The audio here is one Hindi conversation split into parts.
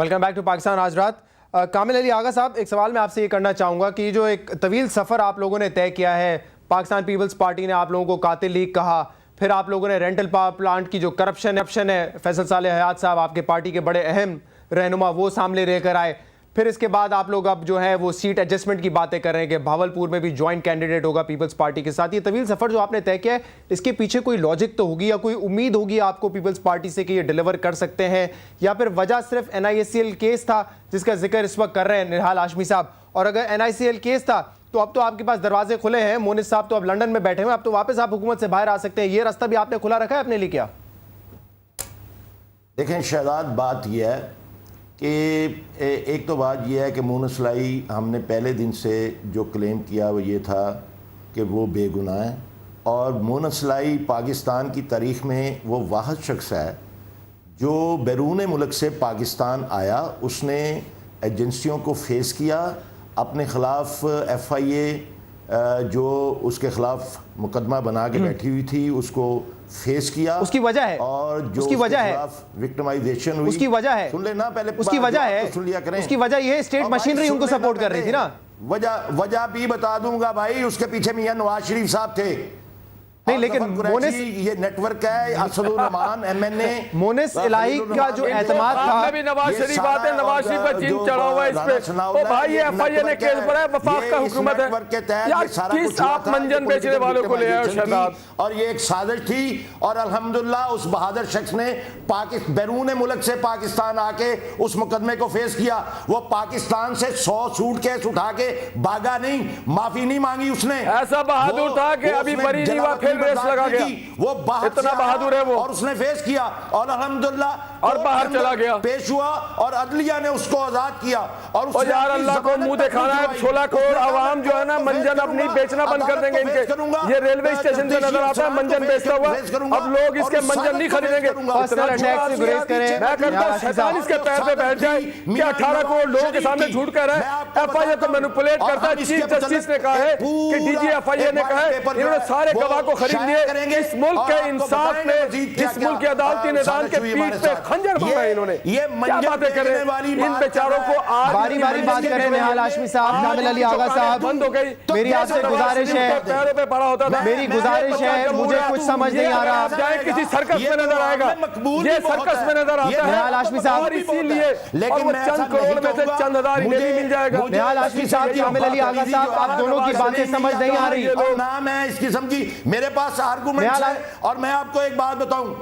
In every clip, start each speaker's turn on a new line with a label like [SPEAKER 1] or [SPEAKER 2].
[SPEAKER 1] वेलकम बैक टू पाकिस्तान आज रात। कामिल अली आगा साहब, एक सवाल मैं आपसे ये करना चाहूँगा कि जो एक तवील सफ़र आप लोगों ने तय किया है, पाकिस्तान पीपल्स पार्टी ने आप लोगों को कातिल लीग कहा, फिर आप लोगों ने रेंटल पावर प्लांट की जो करप्शन है, फैसल साले हयात साहब आपके पार्टी के बड़े अहम रहनुमा वो सामने लेकर आए, फिर इसके बाद आप लोग अब जो है वो सीट एडजस्टमेंट की बातें कर रहे हैं कि भावलपुर में भी जॉइंट कैंडिडेट होगा पीपल्स पार्टी के साथ। ये तवील सफ़र जो आपने तय किया है, इसके पीछे कोई लॉजिक तो होगी या कोई उम्मीद होगी आपको पीपल्स पार्टी से कि ये डिलीवर कर सकते हैं, या फिर वजह सिर्फ NICL केस था जिसका जिक्र इस वक्त कर रहे हैं निहाल हाशमी साहब? और अगर NICL केस था तो अब तो आपके पास दरवाजे खुले हैं, मोनिस साहब तो अब लंदन में बैठे हुए, अब तो वापस आप हुकूमत से बाहर आ सकते हैं, ये रास्ता भी आपने खुला रखा है अपने लिए क्या?
[SPEAKER 2] देखें शहजाद, बात यह है कि एक तो बात यह है कि मोनिस लाई हमने पहले दिन से जो क्लेम किया वो ये था कि वो बेगुनाह है, और मोनिस लाई पाकिस्तान की तारीख़ में वो वाहिद शख्स है जो बैरून मुल्क से पाकिस्तान आया, उसने एजेंसियों को फेस किया, अपने ख़िलाफ़ FIA जो उसके ख़िलाफ़ मुकदमा बना के बैठी हुई थी उसको फेस किया।
[SPEAKER 1] उसकी वजह है,
[SPEAKER 2] और जो
[SPEAKER 1] उसकी वजह है
[SPEAKER 2] विक्टिमाइजेशन हुई,
[SPEAKER 1] उसकी वजह है,
[SPEAKER 2] सुन लेना पहले,
[SPEAKER 1] उसकी वजह है,
[SPEAKER 2] तो सुन लिया करें।
[SPEAKER 1] उसकी वजह ये स्टेट मशीनरी उनको सपोर्ट कर रही थी ना।
[SPEAKER 2] वजह भी बता दूंगा भाई, उसके पीछे मियां नवाज शरीफ साहब थे।
[SPEAKER 1] नहीं, लेकिन मोनिस,
[SPEAKER 2] ये नेटवर्क है, असदुर रहमान MNA,
[SPEAKER 1] मोनिस इलाही का जो एतमाद था,
[SPEAKER 3] भी नवाज शरीफ आते हैं, नवाज शरीफ का जिन चढ़ा हुआ है इस पे। ओ भाई ये FIA ने केस बढ़ाया, वफाक का हुकूमत है यार, किस आप मंजन बेचने वालों को ले आए शहजाद?
[SPEAKER 2] और ये एक साजिश थी, और अल्हम्दुलिल्लाह उस बहादुर शख्स ने बैरून मुल्क से पाकिस्तान आके उस मुकदमे को फेस किया। वो पाकिस्तान से 100 सूटकेस उठा के भागा नहीं, माफी नहीं मांगी उसने।
[SPEAKER 3] ऐसा बहादुर था कि अभी बरी नहीं हुआ, फिर रेस लगा गया।
[SPEAKER 2] वो
[SPEAKER 3] इतना बहादुर है वो,
[SPEAKER 2] और उसने फेस किया और अल्हम्दुलिल्लाह
[SPEAKER 3] और बाहर चला गया,
[SPEAKER 2] पेश हुआ और अदलिया ने उसको आजाद किया। और
[SPEAKER 3] यार अल्लाह को मुंह दिखाना है, 16 करोड़ आवाम जो है ना मंजन अपनी बेचना बंद कर देंगे इनके। ये रेलवे स्टेशन पे नजर आता है मंजन बेचता हुआ, अब लोग इसके मंजन नहीं खरीदेंगे। मैं कहता हूं शैतान इसके पैर पे बैठ जाए कि 18 करोड़ लोगों के सामने झूठ कह रहा है। FIA तो मैनिपुलेट करता है। चीफ जस्टिस ने कहा है कि DG FIA ने कहा है इन्होंने सारे गवाह को खरीद लिए। इस मुल्क के इंसाफ में, इस मुल्क के अदालती निजाम के पीठ पे खंजर मारा इन्होंने।
[SPEAKER 2] ये
[SPEAKER 3] क्या बातें करें, इन बेचारों को आज
[SPEAKER 1] बारी बारी बात करें। निहाल हाशमी साहब, कामिल अली आगा साहब,
[SPEAKER 3] बंद हो गई।
[SPEAKER 1] मेरी आपसे गुजारिश है,
[SPEAKER 3] पैरों पे पड़ा होता था,
[SPEAKER 1] मेरी गुजारिश है, मुझे कुछ समझ नहीं आ रहा।
[SPEAKER 3] चाहे किसी सर्कस में नजर आएगा, ये सर्कस में नजर आता है
[SPEAKER 1] निहाल हाशमी साहब,
[SPEAKER 3] और इसीलिए लेकिन चंद करोड़ में से चंद हजार इन्हें भी मिल जाएगा।
[SPEAKER 1] निहाल हाशमी साहब, कामिल अली आगा साहब, आप दोनों की बातें समझ नहीं आ रही।
[SPEAKER 2] ना मैं इसकी समझी, मेरे पास आर्गुमेंट है। और मैं आपको एक बात बताऊं,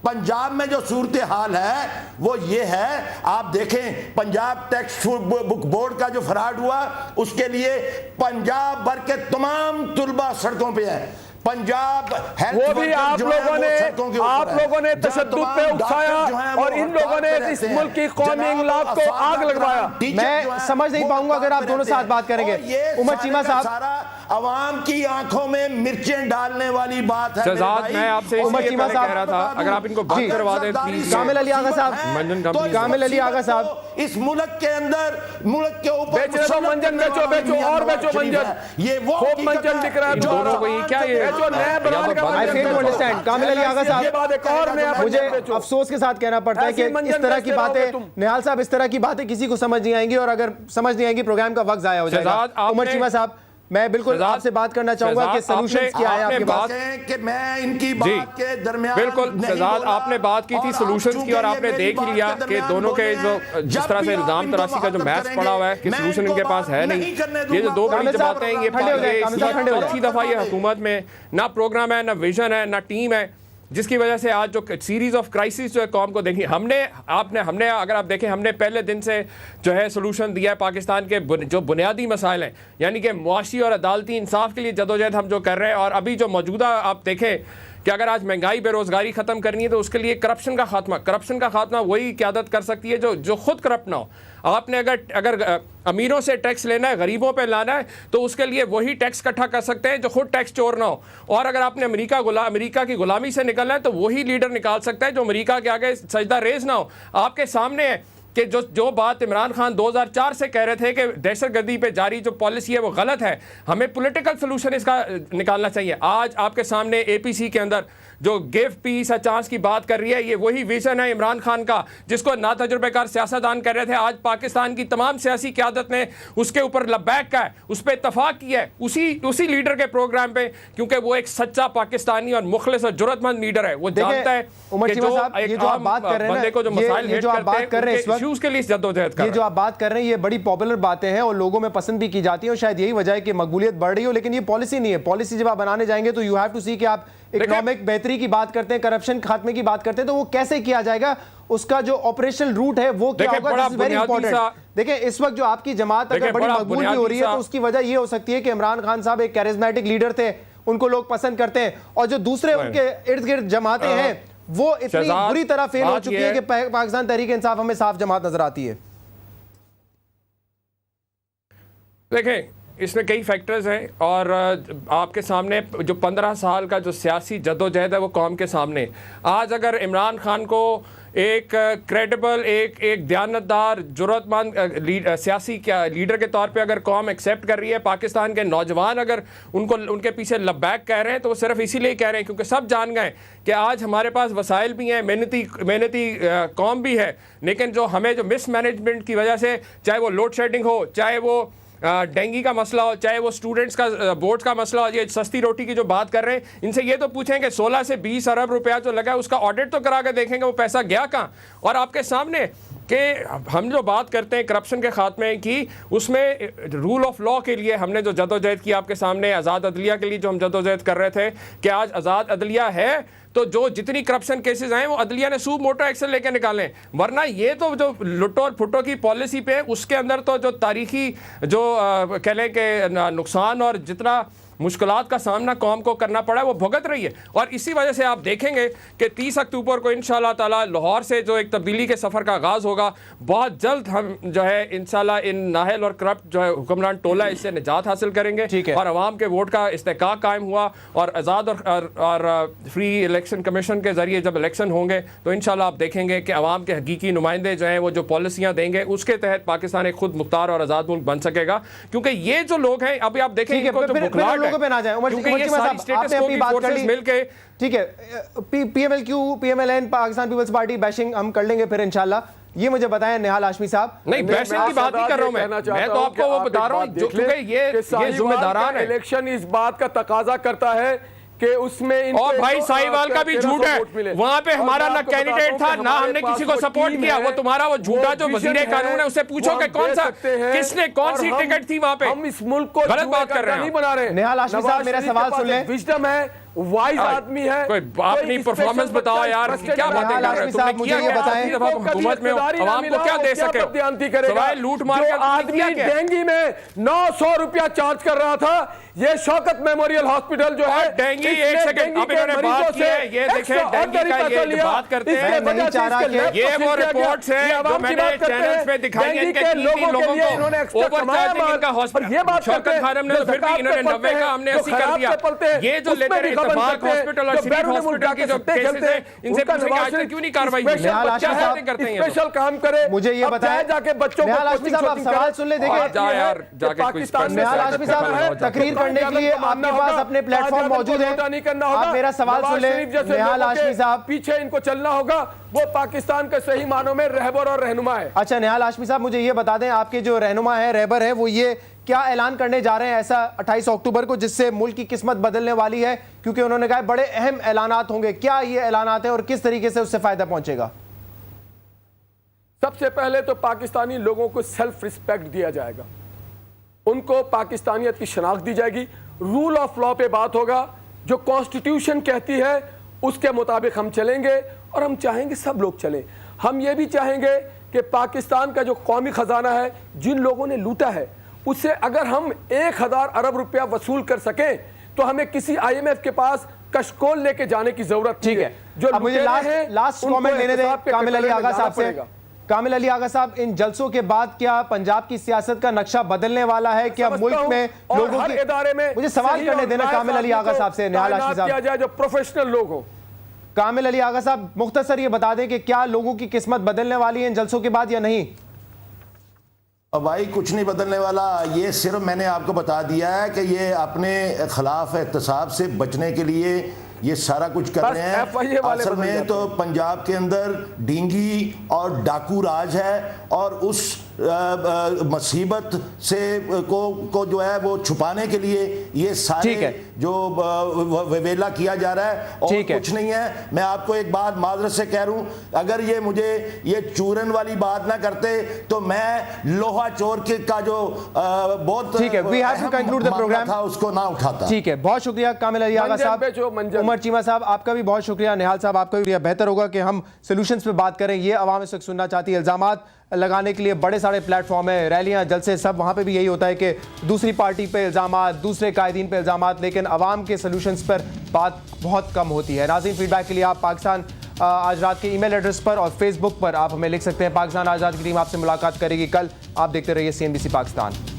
[SPEAKER 2] पंजाब में जो सूरत हाल है वो ये है, आप देखें पंजाब टेक्स्ट बुक बोर्ड का जो फ्रॉड हुआ उसके लिए पंजाब भर के तमाम तुलबा सड़कों पे है। पंजाब
[SPEAKER 3] वो भी आप लोगों ने तशद्दुद पे उठाया और इन लोगों ने इस मुल्क की कौमी इंकलाब को आग लगवाया।
[SPEAKER 1] मैं समझ नहीं पाऊंगा अगर आप दोनों साथ बात करेंगे। उमर चीमा साहब,
[SPEAKER 2] अवाम की आंखों में मिर्चें डालने वाली बात है।
[SPEAKER 3] मैं आपसे
[SPEAKER 1] उमर चीमा साहब
[SPEAKER 3] कह रहा था, अगर आप इनको बंद करवा दें प्लीज।
[SPEAKER 1] कामिल अली आगा साहब, कामिल अली आगा साहब,
[SPEAKER 2] इस मुल्क के अंदर, मुल्क के ऊपर
[SPEAKER 3] बेचो तो मंजन बेचो और बेचो मंजन,
[SPEAKER 2] ये वो
[SPEAKER 3] खूब मंजन बिक रहा है दोनों को। क्या ये जो नया ब्रांड का
[SPEAKER 1] आई फेल टू अंडरस्टैंड। कामिल अली आगा साहब, मुझे अफसोस के साथ कहना पड़ता है कि इस तरह की बातें, निहाल साहब, इस तरह की बातें किसी को समझ नहीं आएंगी, और अगर समझ नहीं आएंगी प्रोग्राम का वक्त जाया हो जाएगा। उमर चीमा साहब, मैं बिल्कुल आपसे बात करना चाहूंगा कि सॉल्यूशंस क्या है आपके पास?
[SPEAKER 2] कि मैं इनकी बात के दरमियान
[SPEAKER 3] बिल्कुल शहजाद, आपने बात की थी सॉल्यूशंस की, और आपने देख ही लिया कि दोनों के जो जिस तरह से इल्जाम तराशी का जो मैच पड़ा हुआ है कि सॉल्यूशन इनके पास है नहीं। ये जो दो बड़ी बातें हैं, ये चौथी दफा ये हुकूमत में ना प्रोग्राम है, ना विजन है, ना टीम है, जिसकी वजह से आज जो सीरीज ऑफ क्राइसिस जो है कौम को देखी हमने अगर आप देखें, हमने पहले दिन से जो है सोल्यूशन दिया है पाकिस्तान के जो बुनियादी मसाइल हैं, यानी कि मुआशी और अदालती इंसाफ के लिए जदोजहद हम जो कर रहे हैं। और अभी जो मौजूदा आप देखें कि अगर आज महंगाई बेरोज़गारी ख़त्म करनी है तो उसके लिए करप्शन का खात्मा वही क़यादत कर सकती है जो खुद करप्ट ना हो। आपने अगर अमीरों से टैक्स लेना है, गरीबों पे लाना है, तो उसके लिए वही टैक्स इकट्ठा कर सकते हैं जो खुद टैक्स चोर ना हो। और अगर आपने अमेरिका की गुलामी से निकलना है तो वही लीडर निकाल सकता है जो अमेरिका के आगे सजदा रेज ना हो। आपके सामने है कि जो बात इमरान खान 2004 से कह रहे थे कि दहशतगर्दी पे जारी जो पॉलिसी है वो गलत है, हमें पॉलिटिकल सोल्यूशन इसका निकालना चाहिए। आज आपके सामने एपीसी के अंदर जो गिव पीस अ चांस की बात कर रही है, ये वही विजन है इमरान खान का जिसको ना तजुर्बेकार सियासतदान कर रहे थे। आज पाकिस्तान की तमाम सियासी क़यादत ने उसके ऊपर लब्बैक का है, उस पर इतफाक किया है उसी लीडर के प्रोग्राम पे, क्योंकि वो एक सच्चा पाकिस्तानी और मुखलिस और जुर्रतमंद लीडर है। वो जानता है कि जो आप बात कर रहे हैं, बंदे को जो मसाइल हिट करते हैं इश्यूज के लिए जद्दोजहद कर रहे हैं।
[SPEAKER 1] ये जो आप बात कर रहे हैं ये बड़ी पॉपुलर बातें हैं और लोगों में पसंद भी की जाती है और शायद यही वजह है कि मकबूलियत बढ़ रही हो, लेकिन ये पॉलिसी नहीं है। पॉलिसी जब आप बनाने जाएंगे तो यू हैव टू सी कि आप इकोनॉमिक बेहतरी की बात करते हैं, करप्शन खात्मे की बात करते हैं, तो वो कैसे किया जाएगा, उसका जो ऑपरेशनल रूट है वो क्या होगा, दिस इज वेरी इंपॉर्टेंट। देखिए इस वक्त जो आपकी जमात अगर बड़ी मकबूल भी हो रही है तो उसकी वजह ये हो सकती है कि इमरान खान साहब एक कैरिज्मेटिक लीडर थे, उनको लोग पसंद करते हैं, और जो दूसरे उनके इर्द गिर्द जमातें हैं वो इतनी बुरी तरह फेल हो चुकी है कि पाकिस्तान तहरीक इंसाफ हमें साफ जमात नजर आती है।
[SPEAKER 3] देखें इसमें कई फैक्टर्स हैं और आपके सामने जो 15 साल का जो सियासी जद्दोजहद है वो कौम के सामने। आज अगर इमरान खान को एक क्रेडिबल एक दयानतदार जुर्रतमंद सियासी लीडर के तौर पे अगर कौम एक्सेप्ट कर रही है, पाकिस्तान के नौजवान अगर उनके पीछे लब्बैक कह रहे हैं तो वो सिर्फ इसीलिए कह रहे हैं क्योंकि सब जान गए कि आज हमारे पास वसाइल भी हैं, मेहनती कौम भी है, लेकिन जो हमें जो मिसमैनेजमेंट की वजह से, चाहे वो लोड शेडिंग हो, चाहे वो डेंगी का मसला हो, चाहे वो स्टूडेंट्स का बोर्ड का मसला हो, ये सस्ती रोटी की जो बात कर रहे हैं, इनसे ये तो पूछें कि 16 से 20 अरब रुपया जो लगा है उसका ऑडिट तो करा के देखेंगे वो पैसा गया कहाँ। और आपके सामने कि हम जो बात करते हैं करप्शन के खात्मे की, उसमें रूल ऑफ लॉ के लिए हमने जो जद्दोजहद की, आपके सामने आज़ाद अदलिया के लिए जो हम जद्दोजहद कर रहे थे कि आज आज़ाद अदलिया है तो जो जितनी करप्शन केसेस आए वो अदलिया ने सूब मोटो एक्शन लेके निकालें, वरना ये तो जो लुटो और फुटो की पॉलिसी पे उसके अंदर तो जो तारीखी जो कह लें कि नुकसान और जितना मुश्किलात का सामना कौम को करना पड़ा है वो भुगत रही है। और इसी वजह से आप देखेंगे कि 30 अक्टूबर को इंशाल्लाह ताला लाहौर से जो एक तब्दीली के सफ़र का आगाज़ होगा, बहुत जल्द हम जो है इंशाल्लाह इन नाहल और करप्ट जो है हुक्मरान टोला इससे निजात हासिल करेंगे और अवाम के वोट का इस्तेहकाक कायम हुआ और आज़ाद और फ्री इलेक्शन कमीशन के ज़रिए जब इलेक्शन होंगे तो इंशाल्लाह आप देखेंगे कि अवाम के हकीकी नुमाइंदे जो हैं वो जो पॉलिसियाँ देंगे उसके तहत पाकिस्तान एक खुद मुख्तार और आज़ाद मुल्क बन सकेगा। क्योंकि ये जो लोग हैं अभी आप देखेंगे
[SPEAKER 1] पे ना जाए, आपने अपनी बात कर ली, मिलके ठीक है। पीएमएलक्यू पीएमएलएन पाकिस्तान पीपल्स पार्टी बैशिंग हम कर लेंगे फिर इंशाल्लाह। ये मुझे बताएं निहाल हाशमी साहब।
[SPEAKER 3] नहीं बैशिंग की बात ही कर रहा हूं मैं तो आपको वो बता रहा हूं क्योंकि ये जिम्मेदारान है।
[SPEAKER 4] इलेक्शन इस बात का तकाजा करता है कि उसमें
[SPEAKER 3] और भाई साहिवाल का भी झूठ है, वहां पे हमारा ना कैंडिडेट था ना हमने किसी को सपोर्ट किया। वो तुम्हारा वो झूठा जो वजीर कानून है उससे पूछो कि कौन सी टिकट थी वहां पे।
[SPEAKER 4] हम इस मुल्क को
[SPEAKER 3] गलत बात कर रहे हैं।
[SPEAKER 1] निहाल हाशमी साहब मेरा सवाल सुन लें।
[SPEAKER 4] विजडम है, वाइज आदमी है,
[SPEAKER 3] कोई अपनी परफॉर्मेंस बताओ यार, क्या बातें कर रहे हो तुमने,
[SPEAKER 1] मुझे ये बताएं
[SPEAKER 3] हुकूमत में आवाम को क्या दे सके सवाए लूट मार के।
[SPEAKER 4] आदमी डेंगी में 900 रुपया चार्ज कर रहा था, ये शौकत मेमोरियल हॉस्पिटल जो है
[SPEAKER 3] डेंगी, एक सेकंड अब इन्होंने बात की है, ये देखें डेंगी का ये बात करते हैं,
[SPEAKER 1] नहीं चाह रहा कि
[SPEAKER 3] ये वो रिपोर्ट्स है जो मैंने चैनल्स पे दिखाई है कि लोगों को ओवरचार्जिंग इनका हॉस्पिटल।
[SPEAKER 4] ये बात
[SPEAKER 3] शौकत खानम ने तो फिर भी इन्होंने 90 का हमने 80 कर दिया। ये जो लेते हैं इत्तेफाक हॉस्पिटल और शरीफ हॉस्पिटल के जो केसेस हैं इनसे पूछें कि आज तक क्यों नहीं कार्रवाई हुई, क्या बातें करते हैं।
[SPEAKER 4] स्पेशल काम करे,
[SPEAKER 1] मुझे ये बताएं
[SPEAKER 4] जाके बच्चों को
[SPEAKER 1] हाशमी साहब आप सवाल सुन ले। देखिए
[SPEAKER 3] यार जाके
[SPEAKER 4] पाकिस्तान
[SPEAKER 1] में हाशमी साहब तकरीर करने के लिए आपके पास अपने प्लेटफॉर्म मौजूद है, आप मेरा सवाल सुन ले। निहाल हाशमी साहब
[SPEAKER 4] पीछे इनको चलना होगा, वो पाकिस्तान के सही मानों में रहबर और रहनुमा है।
[SPEAKER 1] अच्छा निहाल हाशमी साहब मुझे ये बता दें, आपके जो रहनुमा है रहबर है वो ये क्या ऐलान करने जा रहे हैं ऐसा 28 अक्टूबर को जिससे मुल्क की किस्मत बदलने वाली है, क्योंकि उन्होंने कहा बड़े अहम ऐलानात होंगे, क्या ये ऐलानात है और किस तरीके से उससे फायदा पहुंचेगा?
[SPEAKER 4] सबसे पहले तो पाकिस्तानी लोगों को सेल्फ रिस्पेक्ट दिया जाएगा, उनको पाकिस्तानियत की शनाख्त दी जाएगी, रूल ऑफ लॉ पे बात होगा, जो कॉन्स्टिट्यूशन कहती है उसके मुताबिक हम चलेंगे और हम चाहेंगे सब लोग चलें। हम ये भी चाहेंगे कि पाकिस्तान का जो कौमी खजाना है, जिन लोगों ने लूटा है, उससे अगर हम 1000 अरब रुपया वसूल कर सकें तो हमें किसी IMF के पास कशकोल लेके जाने की जरूरत नहीं है।
[SPEAKER 1] जो मुझे लास्ट कमेंट लेने दें कामिल अली आगा साहब से। कामिल अली आगा साहब, इन जलसों के बाद क्या पंजाब की सियासत का नक्शा बदलने वाला है? क्या मुल्क में लोगों की
[SPEAKER 4] इदारे में
[SPEAKER 1] मुझे सवाल करने देना कामिल अली आगा साहब से। निहाल हाशमी साहब
[SPEAKER 4] जो प्रोफेशनल लोग हो,
[SPEAKER 1] कामिल अली आगा साहब, मुख्तसर ये बता दें कि क्या लोगों की किस्मत बदलने वाली है इन जलसों के बाद या नहीं?
[SPEAKER 2] अब भाई कुछ नहीं बदलने वाला, ये सिर्फ मैंने आपको बता दिया है कि ये अपने खिलाफ एहतसाब से बचने के लिए ये सारा कुछ कर रहे हैं। असल में तो पंजाब के अंदर डींगी और डाकू राज है और उस मुसीबत से को जो है वो छुपाने के लिए ये सारे जो वेला किया जा रहा है और कुछ नहीं है। मैं आपको एक बात माजरत से कह रहा हूं, अगर ये मुझे ये चूरन वाली बात ना करते तो मैं लोहा चोर के का जो बहुत
[SPEAKER 1] ठीक है, we have to conclude the program
[SPEAKER 2] था उसको ना उठाता।
[SPEAKER 1] ठीक है, बहुत शुक्रिया कामिल अली आगा साहब, उमर चीमा साहब आपका भी बहुत शुक्रिया, निहाल साहब आपका भी। बेहतर होगा कि हम सोल्यूशंस पे बात करें, ये अवाम इस वक्त सुनना चाहती है। इल्जामात लगाने के लिए बड़े सारे प्लेटफॉर्म है, रैलियां, जलसे, सब वहाँ पे भी यही होता है कि दूसरी पार्टी पे इल्जामात, दूसरे कायदीन पे इल्जामात, लेकिन अवाम के सोल्यूशंस पर बात बहुत कम होती है। नाज़रीन, फीडबैक के लिए आप पाकिस्तान आज रात के ईमेल एड्रेस पर और फेसबुक पर आप हमें लिख सकते हैं। पाकिस्तान आज रात की टीम आपसे मुलाकात करेगी कल। आप देखते रहिए CNBC पाकिस्तान।